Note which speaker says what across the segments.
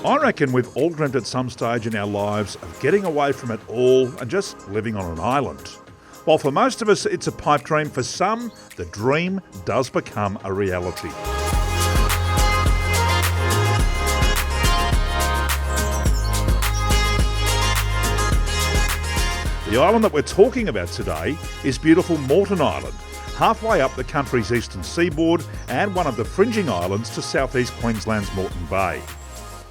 Speaker 1: I reckon we've all dreamt at some stage in our lives of getting away from it all and just living on an island. While for most of us it's a pipe dream, for some the dream does become a reality. The island that we're talking about today is beautiful Moreton Island, halfway up the country's eastern seaboard and one of the fringing islands to southeast Queensland's Moreton Bay.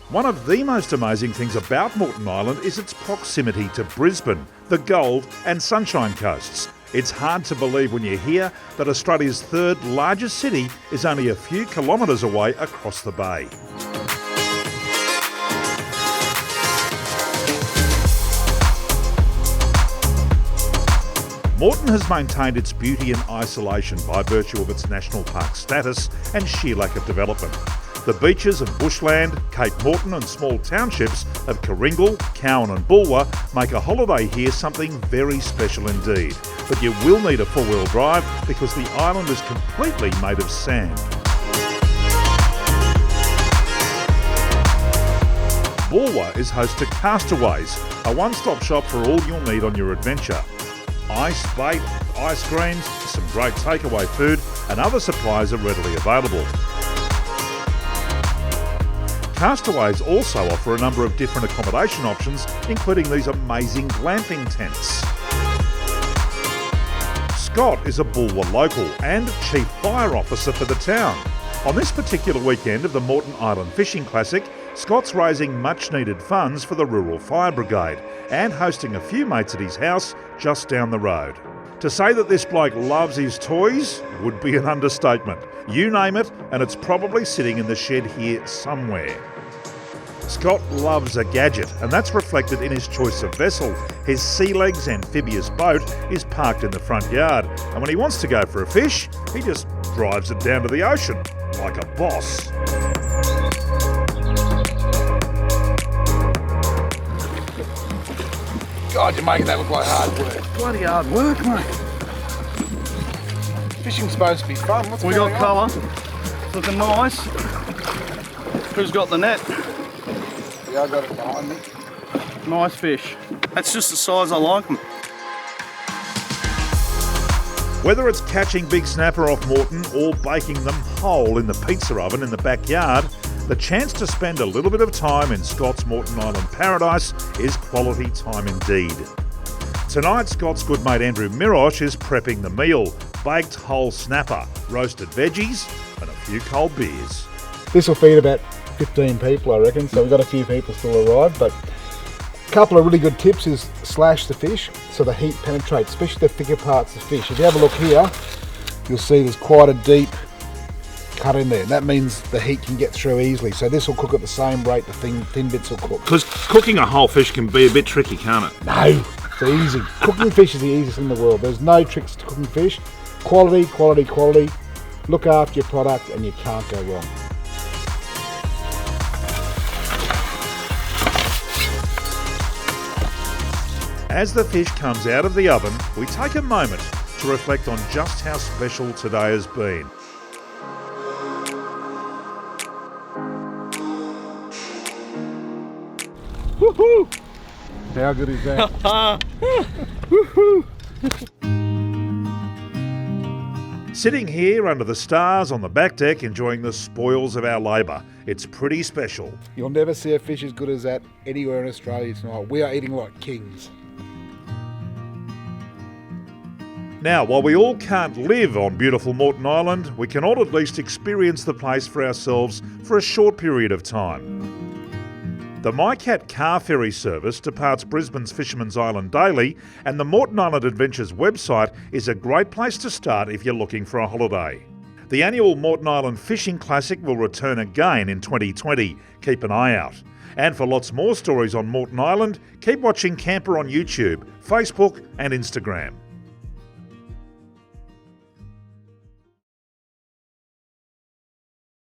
Speaker 1: One of the most amazing things about Moreton Island is its proximity to Brisbane, the Gold and Sunshine Coasts. It's hard to believe when you hear that Australia's third largest city is only a few kilometres away across the bay. Moreton has maintained its beauty and isolation by virtue of its national park status and sheer lack of development. The beaches of bushland, Cape Moreton and small townships of Kooringal, Cowan and Bulwer make a holiday here something very special indeed. But you will need a four-wheel drive because the island is completely made of sand. Bulwer is host to Castaways, a one-stop shop for all you'll need on your adventure. Ice, bait, ice creams, some great takeaway food and other supplies are readily available. Castaways also offer a number of different accommodation options, including these amazing glamping tents. Scott is a Bulwer local and Chief Fire Officer for the town. On this particular weekend of the Moreton Island Fishing Classic, Scott's raising much needed funds for the Rural Fire Brigade and hosting a few mates at his house just down the road. To say that this bloke loves his toys would be an understatement. You name it, and it's probably sitting in the shed here somewhere. Scott loves a gadget, and that's reflected in his choice of vessel. His Sea Legs amphibious boat is parked in the front yard, and when he wants to go for a fish, he just drives it down to the ocean, like a boss.
Speaker 2: God, you're making that look like hard work.
Speaker 3: Bloody hard work, mate.
Speaker 2: Fishing's supposed to be fun. What's
Speaker 3: We
Speaker 2: going
Speaker 3: got
Speaker 2: on?
Speaker 3: colour. Looking nice. Who's got the net?
Speaker 2: Yeah, I got it behind me.
Speaker 3: Nice fish. That's just the size I like them.
Speaker 1: Whether it's catching big snapper off Moreton or baking them whole in the pizza oven in the backyard, the chance to spend a little bit of time in Scott's Moreton Island paradise is quality time indeed. Tonight, Scott's good mate Andrew Mirosh is prepping the meal. Baked whole snapper, roasted veggies and a few cold beers.
Speaker 4: This will feed about 15 people, I reckon, so we've got a few people still arrived, but a couple of really good tips is slash the fish so the heat penetrates, especially the thicker parts of the fish. If you have a look here, you'll see there's quite a deep cut in there. That means the heat can get through easily, so this will cook at the same rate the thin bits will cook.
Speaker 1: Because cooking a whole fish can be a bit tricky, can't it?
Speaker 4: No, it's easy. Cooking fish is the easiest in the world. There's no tricks to cooking fish. Quality, quality, quality. Look after your product and you can't go wrong.
Speaker 1: As the fish comes out of the oven, we take a moment to reflect on just how special today has been.
Speaker 4: Woohoo! How good is that? Woohoo!
Speaker 1: Sitting here under the stars on the back deck enjoying the spoils of our labour. It's pretty special.
Speaker 4: You'll never see a fish as good as that anywhere in Australia tonight. We are eating like kings.
Speaker 1: Now, while we all can't live on beautiful Moreton Island, we can all at least experience the place for ourselves for a short period of time. The MyCat car ferry service departs Brisbane's Fisherman's Island daily, and the Moreton Island Adventures website is a great place to start if you're looking for a holiday. The annual Moreton Island Fishing Classic will return again in 2020. Keep an eye out. And for lots more stories on Moreton Island, keep watching Camper on YouTube, Facebook and Instagram.